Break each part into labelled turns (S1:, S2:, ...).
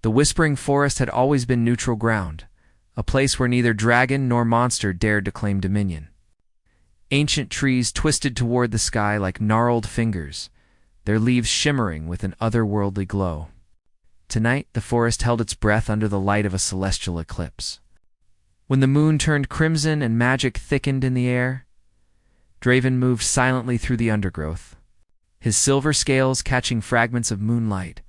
S1: The Whispering Forest had always been neutral ground, a place where neither dragon nor monster dared to claim dominion. Ancient trees twisted toward the sky like gnarled fingers, their leaves shimmering with an otherworldly glow. Tonight, the forest held its breath under the light of a celestial eclipse. When the moon turned crimson and magic thickened in the air, Draven moved silently through the undergrowth, his silver scales catching fragments of moonlight.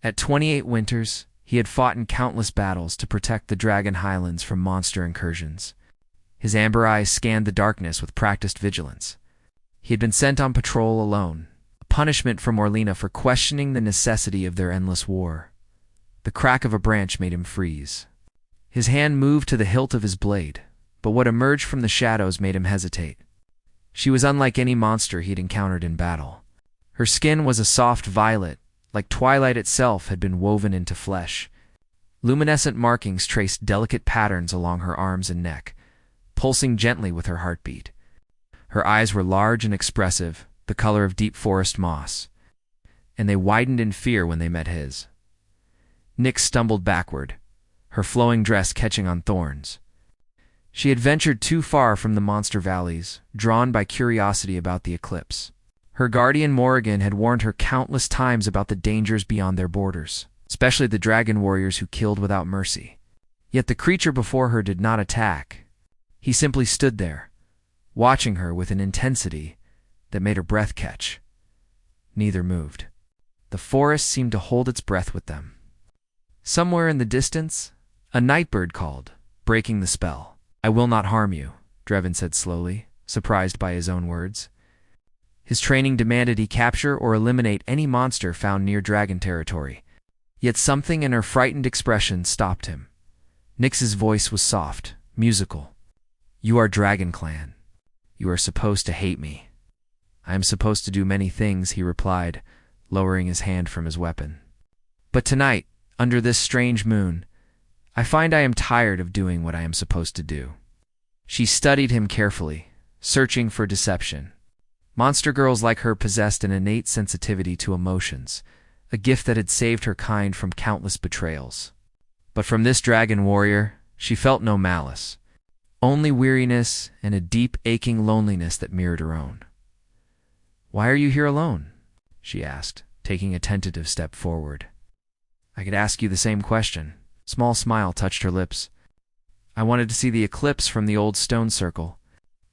S1: At 28 winters, he had fought in countless battles to protect the Dragon Highlands from monster incursions. His amber eyes scanned the darkness with practiced vigilance. He had been sent on patrol alone, a punishment from Orlena for questioning the necessity of their endless war. The crack of a branch made him freeze. His hand moved to the hilt of his blade, but what emerged from the shadows made him hesitate. She was unlike any monster he'd encountered in battle. Her skin was a soft violet, like twilight itself had been woven into flesh. Luminescent markings traced delicate patterns along her arms and neck, pulsing gently with her heartbeat. Her eyes were large and expressive, the color of deep forest moss, and they widened in fear when they met his. Nyx stumbled backward, her flowing dress catching on thorns. She had ventured too far from the monster valleys, drawn by curiosity about the eclipse. Her guardian Morrigan had warned her countless times about the dangers beyond their borders, especially the dragon warriors who killed without mercy. Yet the creature before her did not attack. He simply stood there, watching her with an intensity that made her breath catch. Neither moved. The forest seemed to hold its breath with them. Somewhere in the distance, a nightbird called, breaking the spell. "I will not harm you," Draven said slowly, surprised by his own words. His training demanded he capture or eliminate any monster found near dragon territory. Yet something in her frightened expression stopped him. Nyx's voice was soft, musical. "You are Dragon Clan. You are supposed to hate me." "I am supposed to do many things," he replied, lowering his hand from his weapon. "But tonight, under this strange moon, I find I am tired of doing what I am supposed to do." She studied him carefully, searching for deception. Monster girls like her possessed an innate sensitivity to emotions, a gift that had saved her kind from countless betrayals. But from this dragon warrior, she felt no malice, only weariness and a deep, aching loneliness that mirrored her own. "Why are you here alone?" she asked, taking a tentative step forward. "I could ask you the same question." A small smile touched her lips. "I wanted to see the eclipse from the old stone circle.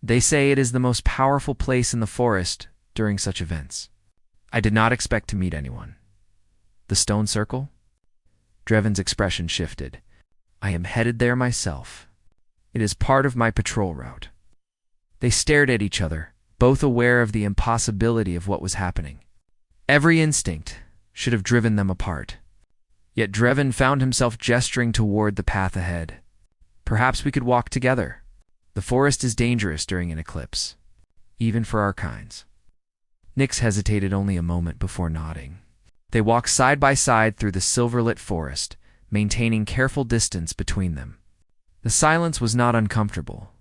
S1: They say it is the most powerful place in the forest during such events. I did not expect to meet anyone." "The stone circle?" Draven's expression shifted. "I am headed there myself. It is part of my patrol route." They stared at each other, both aware of the impossibility of what was happening. Every instinct should have driven them apart. Yet Draven found himself gesturing toward the path ahead. "Perhaps we could walk together. The forest is dangerous during an eclipse, even for our kinds." Nyx hesitated only a moment before nodding. They walked side by side through the silver-lit forest, maintaining careful distance between them. The silence was not uncomfortable.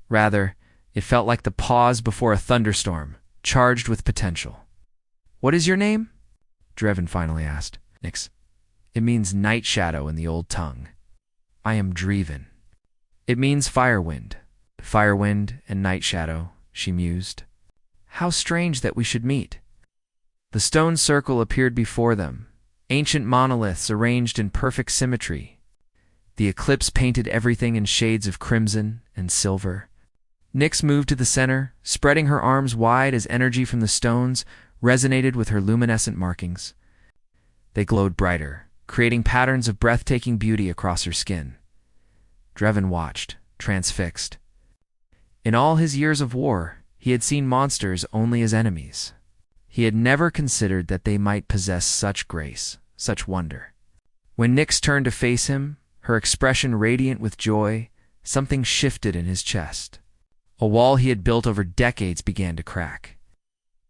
S1: Rather, it felt like the pause before a thunderstorm, charged with potential. "What is your name?" Draven finally asked. "Nyx. It means night shadow in the old tongue." "I am Draven. It means firewind." "Firewind and night shadow," she mused. "How strange that we should meet." The stone circle appeared before them, ancient monoliths arranged in perfect symmetry. The eclipse painted everything in shades of crimson and silver. Nyx moved to the center, spreading her arms wide as energy from the stones resonated with her luminescent markings. They glowed brighter, creating patterns of breathtaking beauty across her skin. Draven watched, transfixed. In all his years of war, he had seen monsters only as enemies. He had never considered that they might possess such grace, such wonder. When Nyx turned to face him, her expression radiant with joy, something shifted in his chest. A wall he had built over decades began to crack.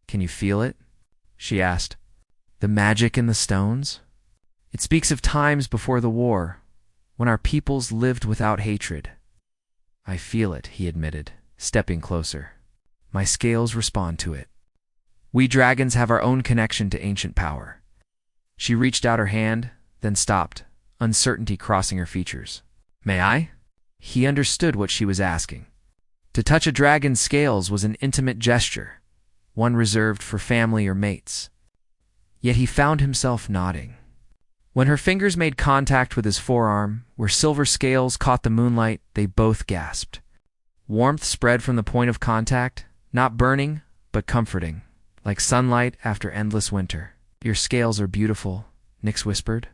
S1: "Can you feel it?" she asked. "The magic in the stones? It speaks of times before the war, when our peoples lived without hatred." "I feel it," he admitted, stepping closer. "My scales respond to it. We dragons have our own connection to ancient power." She reached out her hand, then stopped, uncertainty crossing her features. "May I?" He understood what she was asking. To touch a dragon's scales was an intimate gesture, one reserved for family or mates. Yet he found himself nodding. When her fingers made contact with his forearm, where silver scales caught the moonlight, they both gasped. Warmth spread from the point of contact, not burning, but comforting, like sunlight after endless winter. "Your scales are beautiful," Nyx whispered.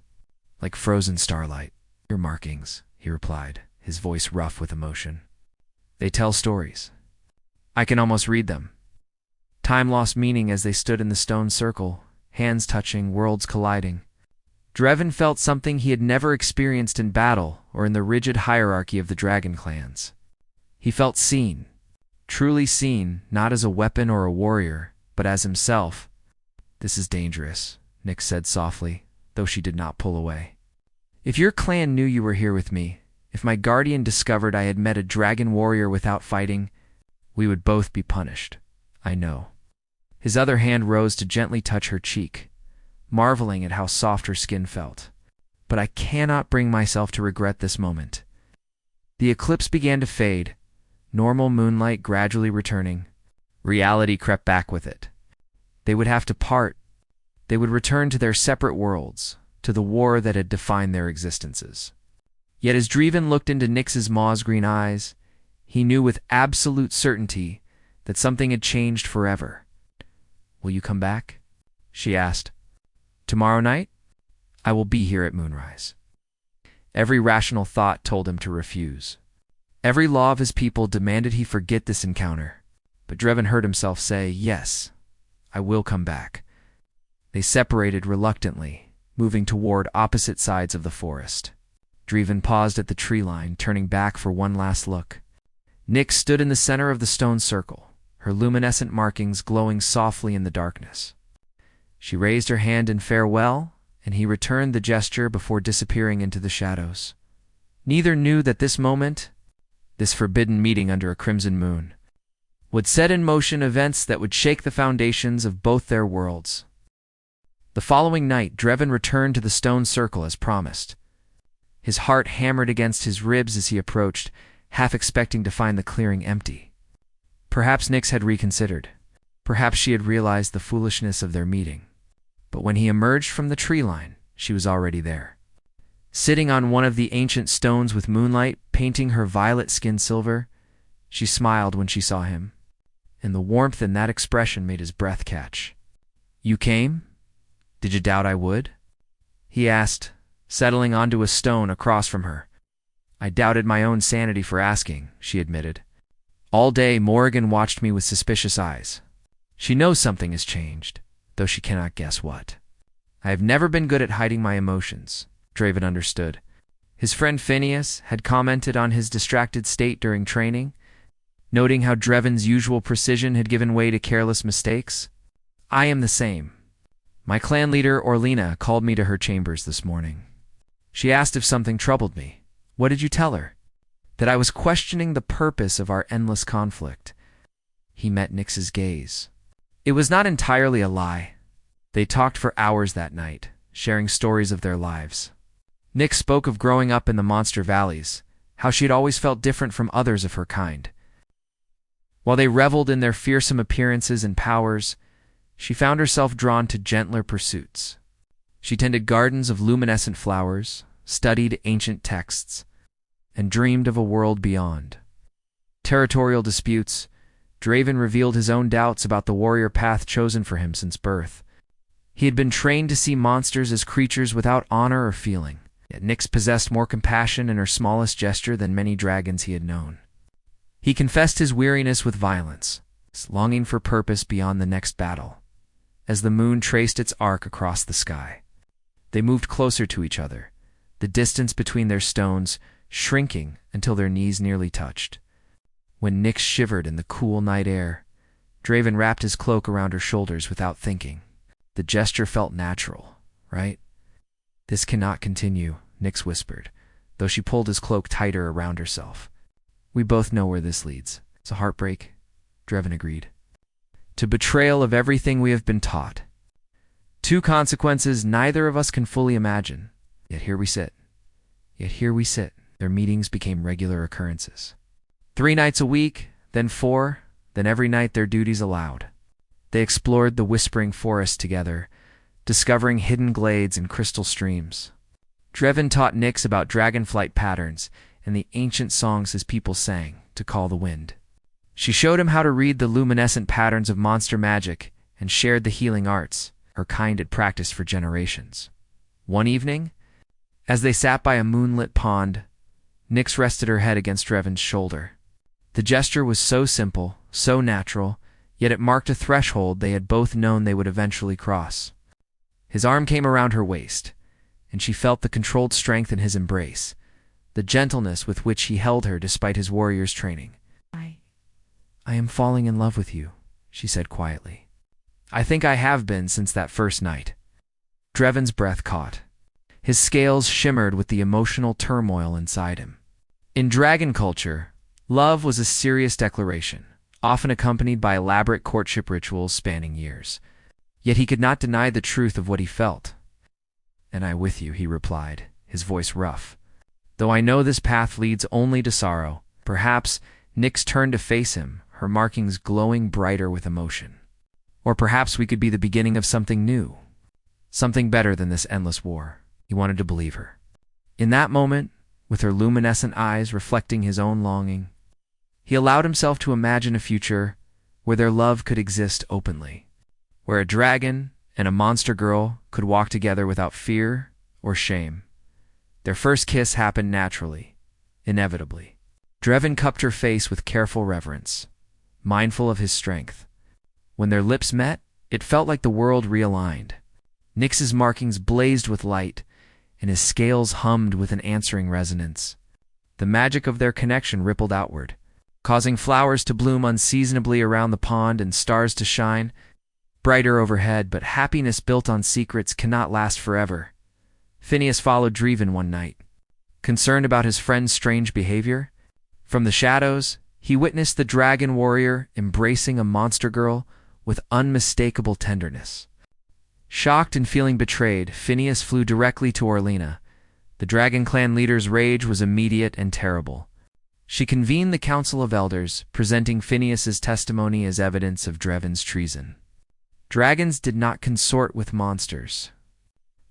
S1: "Like frozen starlight." "Your markings," he replied, his voice rough with emotion. "They tell stories. I can almost read them." Time lost meaning as they stood in the stone circle, hands touching, worlds colliding. Drevin felt something he had never experienced in battle or in the rigid hierarchy of the dragon clans. He felt seen, truly seen, not as a weapon or a warrior, but as himself. "This is dangerous," Nyx said softly, though she did not pull away. "If your clan knew you were here with me, if my guardian discovered I had met a dragon warrior without fighting, we would both be punished. I know." His other hand rose to gently touch her cheek, marveling at how soft her skin felt. "But I cannot bring myself to regret this moment." The eclipse began to fade, normal moonlight gradually returning. Reality crept back with it. They would have to part. They would return to their separate worlds, to the war that had defined their existences. Yet as Drevin looked into Nyx's moss-green eyes, he knew with absolute certainty that something had changed forever. "Will you come back?" she asked. "Tomorrow night? I will be here at moonrise." Every rational thought told him to refuse. Every law of his people demanded he forget this encounter. But Drevin heard himself say, "Yes, I will come back." They separated reluctantly, moving toward opposite sides of the forest. Drevin paused at the tree line, turning back for one last look. Nyx stood in the center of the stone circle, her luminescent markings glowing softly in the darkness. She raised her hand in farewell, and he returned the gesture before disappearing into the shadows. Neither knew that this moment, this forbidden meeting under a crimson moon, would set in motion events that would shake the foundations of both their worlds. The following night, Drevin returned to the stone circle as promised. His heart hammered against his ribs as he approached, half expecting to find the clearing empty. Perhaps Nyx had reconsidered. Perhaps she had realized the foolishness of their meeting. But when he emerged from the tree line, she was already there. Sitting on one of the ancient stones with moonlight painting her violet skin silver, she smiled when she saw him, and the warmth in that expression made his breath catch. "You came? Did you doubt I would?" he asked, settling onto a stone across from her. "I doubted my own sanity for asking," she admitted. "All day Morrigan watched me with suspicious eyes. She knows something has changed, though she cannot guess what. I have never been good at hiding my emotions," Drevin understood. His friend Phineas had commented on his distracted state during training, noting how Drevin's usual precision had given way to careless mistakes. "I am the same. My clan leader, Orlena, called me to her chambers this morning. She asked if something troubled me. What did you tell her?" "That I was questioning the purpose of our endless conflict." He met Nyx's gaze. It was not entirely a lie. They talked for hours that night, sharing stories of their lives. Nyx spoke of growing up in the Monster Valleys, how she had always felt different from others of her kind. While they reveled in their fearsome appearances and powers, she found herself drawn to gentler pursuits. She tended gardens of luminescent flowers, studied ancient texts, and dreamed of a world beyond. Territorial disputes, Drevin revealed his own doubts about the warrior path chosen for him since birth. He had been trained to see monsters as creatures without honor or feeling, yet Nyx possessed more compassion in her smallest gesture than many dragons he had known. He confessed his weariness with violence, his longing for purpose beyond the next battle. As the moon traced its arc across the sky, they moved closer to each other, the distance between their stones shrinking until their knees nearly touched. When Nyx shivered in the cool night air, Drevin wrapped his cloak around her shoulders without thinking. The gesture felt natural, right? "This cannot continue," Nyx whispered, though she pulled his cloak tighter around herself. "We both know where this leads. It's a heartbreak," Drevin agreed. "To betrayal of everything we have been taught. Two consequences neither of us can fully imagine. Yet here we sit. Yet here we sit. Their meetings became regular occurrences. 3 nights a week, then 4, then every night their duties allowed. They explored the whispering forest together, discovering hidden glades and crystal streams. Drevin taught Nyx about dragonflight patterns and the ancient songs his people sang to call the wind. She showed him how to read the luminescent patterns of monster magic and shared the healing arts her kind had practiced for generations. One evening, as they sat by a moonlit pond, Nyx rested her head against Drevin's shoulder. The gesture was so simple, so natural, yet it marked a threshold they had both known they would eventually cross. His arm came around her waist, and she felt the controlled strength in his embrace, the gentleness with which he held her despite his warrior's training. I am falling in love with you, she said quietly. I think I have been since that first night. Drevin's breath caught. His scales shimmered with the emotional turmoil inside him. In dragon culture, love was a serious declaration, often accompanied by elaborate courtship rituals spanning years. Yet he could not deny the truth of what he felt. And I with you, he replied, his voice rough. Though I know this path leads only to sorrow. Perhaps Nyx turned to face him, her markings glowing brighter with emotion. Or perhaps we could be the beginning of something new. Something better than this endless war. He wanted to believe her. In that moment, with her luminescent eyes reflecting his own longing, he allowed himself to imagine a future where their love could exist openly, where a dragon and a monster girl could walk together without fear or shame. Their first kiss happened naturally, inevitably. Drevin cupped her face with careful reverence, mindful of his strength. When their lips met, it felt like the world realigned. Nyx's markings blazed with light, and his scales hummed with an answering resonance. The magic of their connection rippled outward, causing flowers to bloom unseasonably around the pond and stars to shine brighter overhead. But happiness built on secrets cannot last forever. Phineas followed Dreven one night. Concerned about his friend's strange behavior, from the shadows, he witnessed the dragon warrior embracing a monster girl with unmistakable tenderness. Shocked and feeling betrayed, Phineas flew directly to Orlena. The Dragon Clan leader's rage was immediate and terrible. She convened the Council of Elders, presenting Phineas's testimony as evidence of Drevin's treason. Dragons did not consort with monsters.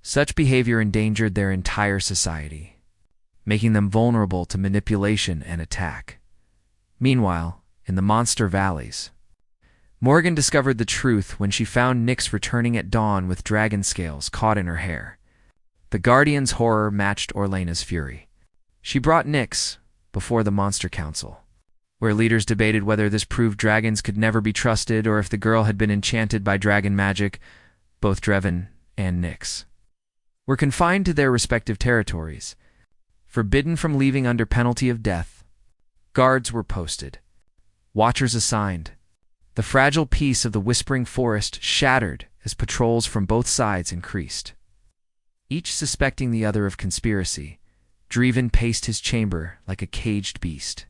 S1: Such behavior endangered their entire society, making them vulnerable to manipulation and attack. Meanwhile, in the Monster Valleys, Morgan discovered the truth when she found Nyx returning at dawn with dragon scales caught in her hair. The Guardian's horror matched Orlena's fury. She brought Nyx before the Monster Council, where leaders debated whether this proved dragons could never be trusted or if the girl had been enchanted by dragon magic. Both Drevin and Nyx were confined to their respective territories, forbidden from leaving under penalty of death. Guards were posted, watchers assigned. The fragile peace of the whispering forest shattered as patrols from both sides increased. Each suspecting the other of conspiracy, Dreven paced his chamber like a caged beast.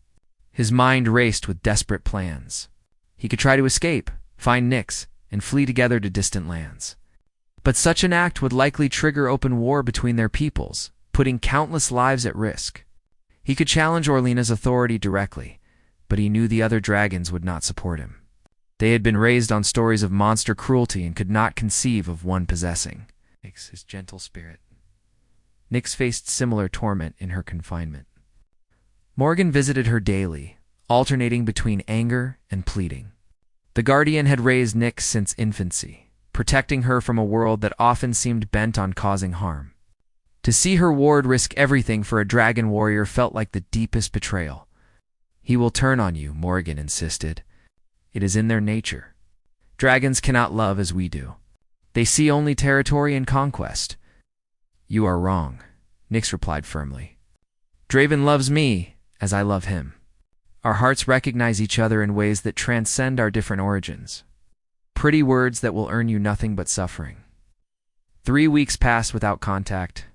S1: His mind raced with desperate plans. He could try to escape, find Nyx, and flee together to distant lands. But such an act would likely trigger open war between their peoples, putting countless lives at risk. He could challenge Orlena's authority directly, but he knew the other dragons would not support him. They had been raised on stories of monster cruelty and could not conceive of one possessing Nyx, his gentle spirit. Nyx faced similar torment in her confinement. Morgan visited her daily, alternating between anger and pleading. The Guardian had raised Nyx since infancy, protecting her from a world that often seemed bent on causing harm. To see her ward risk everything for a dragon warrior felt like the deepest betrayal. He will turn on you, Morgan insisted. It is in their nature. Dragons cannot love as we do. They see only territory and conquest. You are wrong, Nyx replied firmly. Draven loves me as I love him. Our hearts recognize each other in ways that transcend our different origins. Pretty words that will earn you nothing but suffering. 3 weeks passed without contact.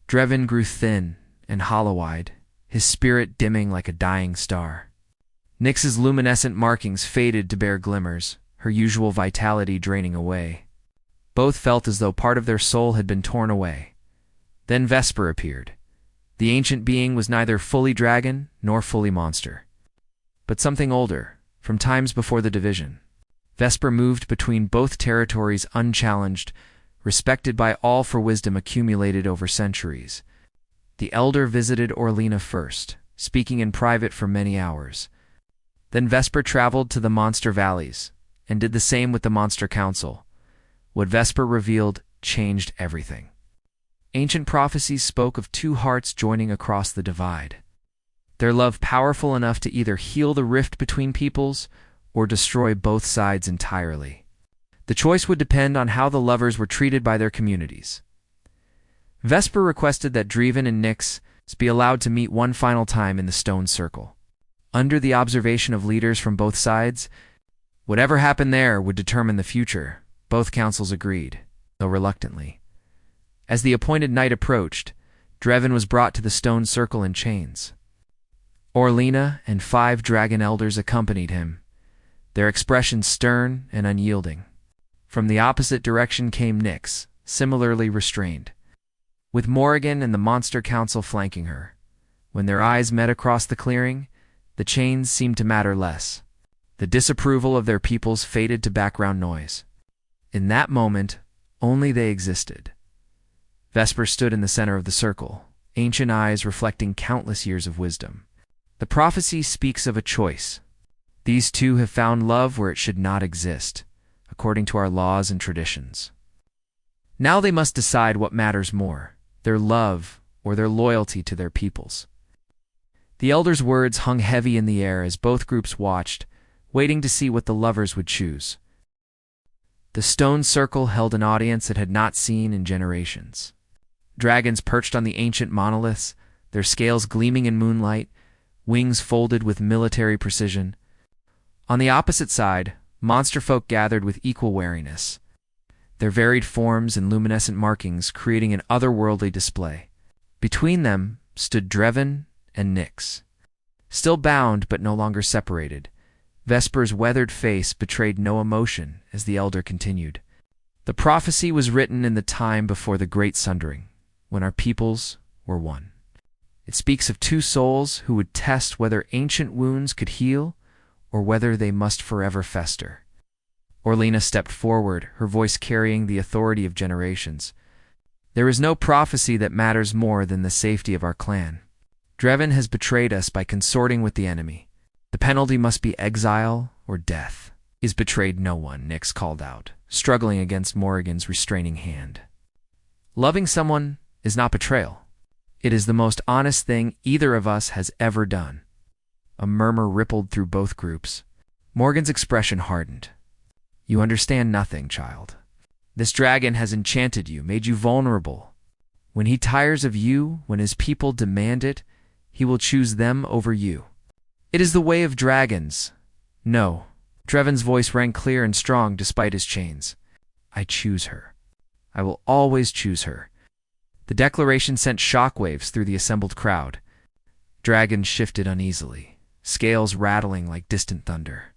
S1: Drevin grew thin and hollow-eyed, his spirit dimming like a dying star. Nyx's luminescent markings faded to bare glimmers, her usual vitality draining away. Both felt as though part of their soul had been torn away. Then Vesper appeared. The ancient being was neither fully dragon nor fully monster, but something older, from times before the division. Vesper moved between both territories unchallenged, respected by all for wisdom accumulated over centuries. The elder visited Orlena first, speaking in private for many hours. Then Vesper traveled to the Monster Valleys, and did the same with the Monster Council. What Vesper revealed changed everything. Ancient prophecies spoke of two hearts joining across the divide, their love powerful enough to either heal the rift between peoples or destroy both sides entirely. The choice would depend on how the lovers were treated by their communities. Vesper requested that Dreven and Nyx be allowed to meet one final time in the stone circle. Under the observation of leaders from both sides, whatever happened there would determine the future. Both councils agreed, though reluctantly. As the appointed night approached, Dreven was brought to the stone circle in chains. Orlena and 5 dragon elders accompanied him, their expressions stern and unyielding. From the opposite direction came Nyx, similarly restrained, with Morrigan and the Monster Council flanking her. When their eyes met across the clearing, the chains seemed to matter less. The disapproval of their peoples faded to background noise. In that moment, only they existed. Vesper stood in the center of the circle, ancient eyes reflecting countless years of wisdom. The prophecy speaks of a choice. These two have found love where it should not exist, according to our laws and traditions. Now they must decide what matters more, their love or their loyalty to their peoples. The elders' words hung heavy in the air as both groups watched, waiting to see what the lovers would choose. The stone circle held an audience it had not seen in generations. Dragons perched on the ancient monoliths, their scales gleaming in moonlight, wings folded with military precision. On the opposite side, monster folk gathered with equal wariness, their varied forms and luminescent markings creating an otherworldly display. Between them stood Dreven and Nyx, still bound but no longer separated. Vesper's weathered face betrayed no emotion as the elder continued. The prophecy was written in the time before the Great Sundering, when our peoples were one. It speaks of two souls who would test whether ancient wounds could heal or whether they must forever fester. Orlena stepped forward, her voice carrying the authority of generations. There is no prophecy that matters more than the safety of our clan. Dreven has betrayed us by consorting with the enemy. The penalty must be exile or death. He's betrayed no one, Nyx called out, struggling against Morrigan's restraining hand. Loving someone is not betrayal. It is the most honest thing either of us has ever done. A murmur rippled through both groups. Morgan's expression hardened. You understand nothing, child. This dragon has enchanted you, made you vulnerable. When he tires of you, when his people demand it, he will choose them over you. It is the way of dragons. No. Dreven's voice rang clear and strong despite his chains. I choose her. I will always choose her. The declaration sent shockwaves through the assembled crowd. Dragons shifted uneasily, scales rattling like distant thunder.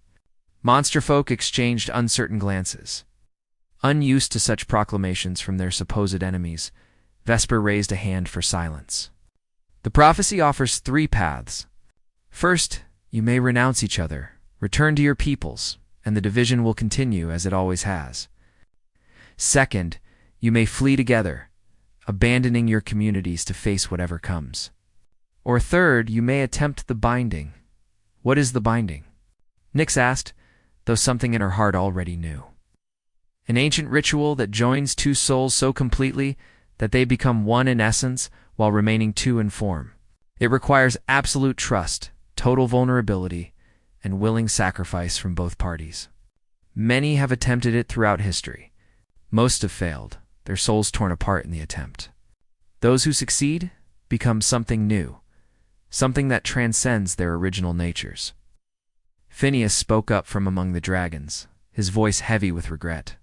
S1: Monster folk exchanged uncertain glances. Unused to such proclamations from their supposed enemies, Vesper raised a hand for silence. The prophecy offers 3 paths. First, you may renounce each other, return to your peoples, and the division will continue as it always has. Second, you may flee together, abandoning your communities to face whatever comes. Or third, you may attempt the binding. What is the binding? Nyx asked, though something in her heart already knew. An ancient ritual that joins 2 souls so completely that they become one in essence while remaining 2 in form. It requires absolute trust, total vulnerability, and willing sacrifice from both parties. Many have attempted it throughout history. Most have failed, their souls torn apart in the attempt. Those who succeed become something new, something that transcends their original natures. Phineas spoke up from among the dragons, his voice heavy with regret.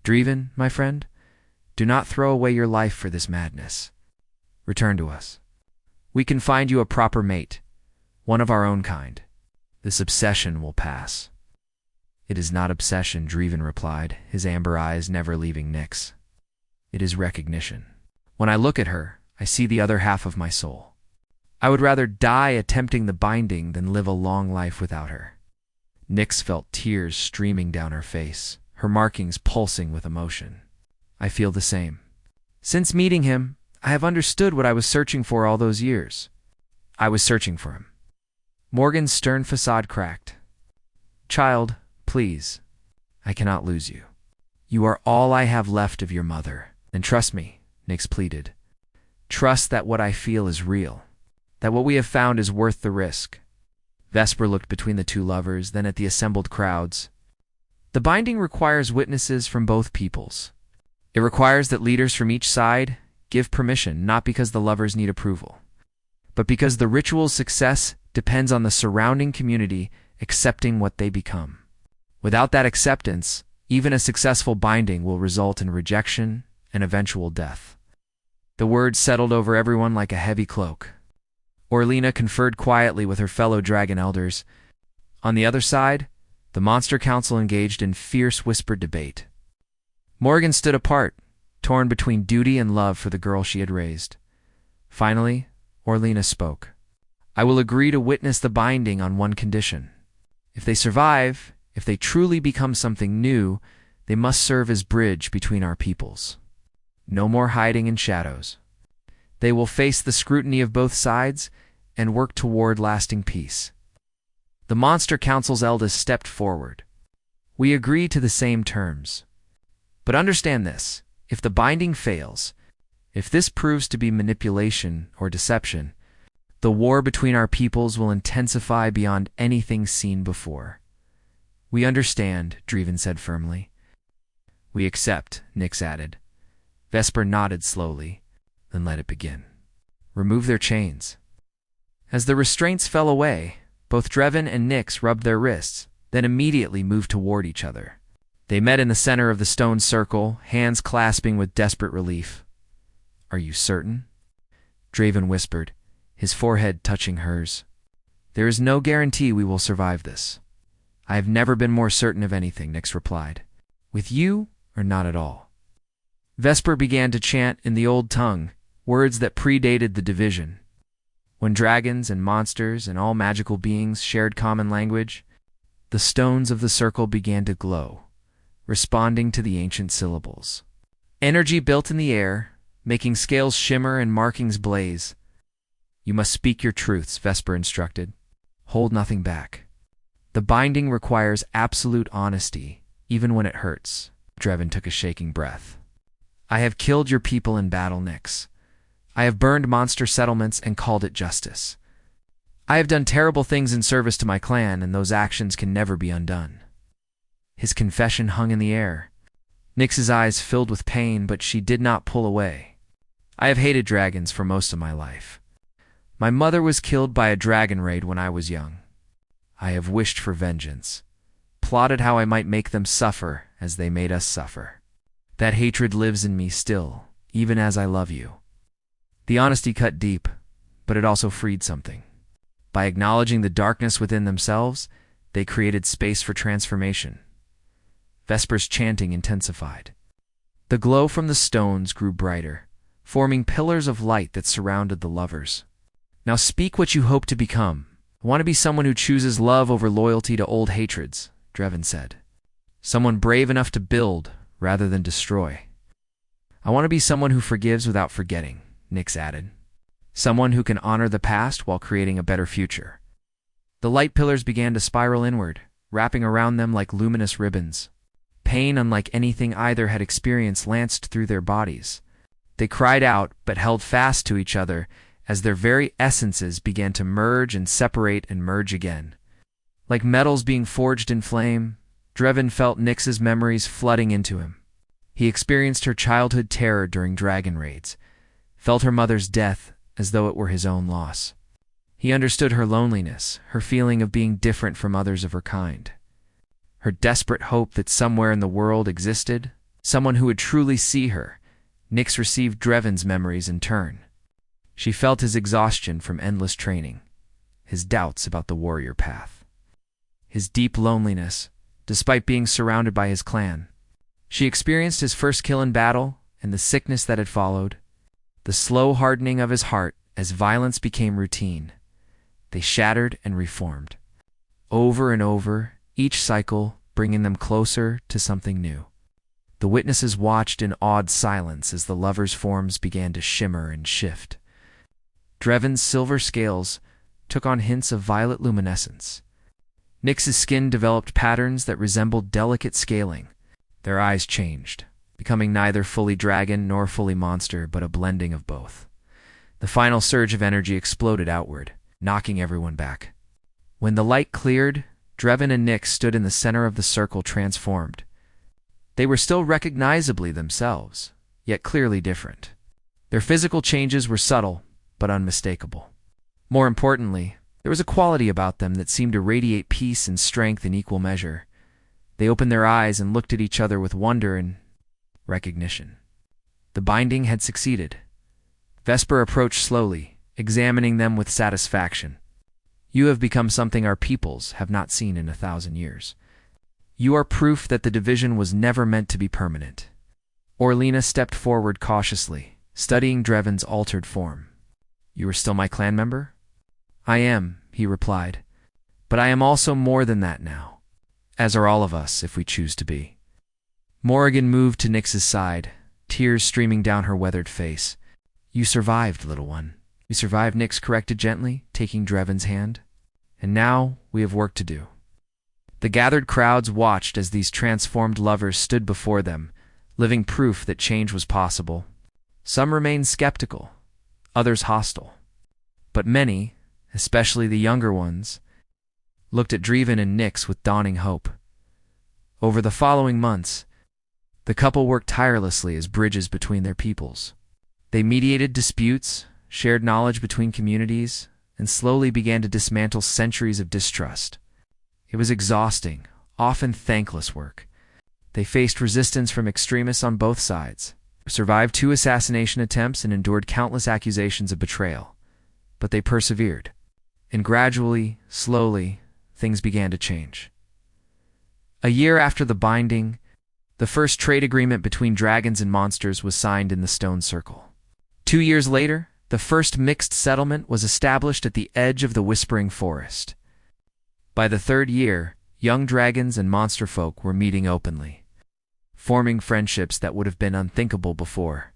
S1: Dreven, my friend, do not throw away your life for this madness. Return to us. We can find you a proper mate, one of our own kind. This obsession will pass. It is not obsession, Dreven replied, his amber eyes never leaving Nyx. It is recognition. When I look at her, I see the other half of my soul. I would rather die attempting the binding than live a long life without her." Nyx felt tears streaming down her face, her markings pulsing with emotion. "I feel the same. Since meeting him, I have understood what I was searching for all those years. I was searching for him." Morgan's stern facade cracked. "Child, please. I cannot lose you. You are all I have left of your mother. And trust me," Nyx pleaded. "Trust that what I feel is real, that what we have found is worth the risk." Vesper looked between the two lovers, then at the assembled crowds. "The binding requires witnesses from both peoples. It requires that leaders from each side give permission, not because the lovers need approval, but because the ritual's success depends on the surrounding community accepting what they become. Without that acceptance, even a successful binding will result in rejection and eventual death." The words settled over everyone like a heavy cloak. Orlena conferred quietly with her fellow dragon elders. On the other side, the Monster Council engaged in fierce whispered debate. Morgan stood apart, torn between duty and love for the girl she had raised. Finally, Orlena spoke. "I will agree to witness the binding on one condition. If they survive, if they truly become something new, they must serve as bridge between our peoples. No more hiding in shadows. They will face the scrutiny of both sides and work toward lasting peace." The Monster Council's eldest stepped forward. "We agree to the same terms. But understand this, if the binding fails, if this proves to be manipulation or deception, the war between our peoples will intensify beyond anything seen before." "We understand," Dreven said firmly. "We accept," Nyx added. Vesper nodded slowly, then let it begin. "Remove their chains." As the restraints fell away, both Dreven and Nyx rubbed their wrists, then immediately moved toward each other. They met in the center of the stone circle, hands clasping with desperate relief. "Are you certain?" Draven whispered, his forehead touching hers. "There is no guarantee we will survive this." "I have never been more certain of anything," Nyx replied. "With you, or not at all." Vesper began to chant in the old tongue, words that predated the division. When dragons and monsters and all magical beings shared common language, the stones of the circle began to glow, responding to the ancient syllables. Energy built in the air, making scales shimmer and markings blaze. "You must speak your truths," Vesper instructed. "Hold nothing back. The binding requires absolute honesty, even when it hurts." Dreven took a shaking breath. "I have killed your people in battle, Nyx. I have burned monster settlements and called it justice. I have done terrible things in service to my clan, and those actions can never be undone." His confession hung in the air. Nyx's eyes filled with pain, but she did not pull away. "I have hated dragons for most of my life. My mother was killed by a dragon raid when I was young. I have wished for vengeance, plotted how I might make them suffer as they made us suffer. That hatred lives in me still, even as I love you." The honesty cut deep, but it also freed something. By acknowledging the darkness within themselves, they created space for transformation. Vesper's chanting intensified. The glow from the stones grew brighter, forming pillars of light that surrounded the lovers. "Now speak what you hope to become. I want to be someone who chooses love over loyalty to old hatreds," Dreven said. "Someone brave enough to build rather than destroy." "I want to be someone who forgives without forgetting," Nyx added. "Someone who can honor the past while creating a better future." The light pillars began to spiral inward, wrapping around them like luminous ribbons. Pain unlike anything either had experienced lanced through their bodies. They cried out, but held fast to each other as their very essences began to merge and separate and merge again. Like metals being forged in flame, Dreven felt Nyx's memories flooding into him. He experienced her childhood terror during dragon raids, felt her mother's death as though it were his own loss. He understood her loneliness, her feeling of being different from others of her kind. Her desperate hope that somewhere in the world existed someone who would truly see her. Nyx received Dreven's memories in turn. She felt his exhaustion from endless training, his doubts about the warrior path, his deep loneliness, despite being surrounded by his clan. She experienced his first kill in battle and the sickness that had followed. the slow hardening of his heart as violence became routine. They shattered and reformed. Over and over, each cycle bringing them closer to something new. The witnesses watched in awed silence as the lovers' forms began to shimmer and shift. Dreven's silver scales took on hints of violet luminescence. Nyx's skin developed patterns that resembled delicate scaling. Their eyes changed, becoming neither fully dragon nor fully monster, but a blending of both. The final surge of energy exploded outward, knocking everyone back. When the light cleared, Dreven and Nyx stood in the center of the circle, transformed. They were still recognizably themselves, yet clearly different. Their physical changes were subtle, but unmistakable. More importantly, there was a quality about them that seemed to radiate peace and strength in equal measure. They opened their eyes and looked at each other with wonder and recognition. The binding had succeeded. Vesper approached slowly, examining them with satisfaction. You have become something our peoples have not seen in 1,000 years. You are proof that the division was never meant to be permanent. Orlena stepped forward cautiously, studying Dreven's altered form. You are still my clan member? I am, he replied. But I am also more than that now. As are all of us, if we choose to be. Morrigan moved to Nyx's side, tears streaming down her weathered face. You survived, little one. You survived, Nyx corrected gently, taking Dreven's hand. And now we have work to do. The gathered crowds watched as these transformed lovers stood before them, living proof that change was possible. Some remained skeptical, others hostile. But many, especially the younger ones, looked at Dreven and Nyx with dawning hope. Over the following months, the couple worked tirelessly as bridges between their peoples. They mediated disputes, shared knowledge between communities, and slowly began to dismantle centuries of distrust. It was exhausting, often thankless work. They faced resistance from extremists on both sides, survived 2 assassination attempts, and endured countless accusations of betrayal. But they persevered. And gradually, slowly, things began to change. A year after the binding, the first trade agreement between dragons and monsters was signed in the Stone Circle. 2 years later, the first mixed settlement was established at the edge of the Whispering Forest. By the 3rd year, young dragons and monster folk were meeting openly, forming friendships that would have been unthinkable before.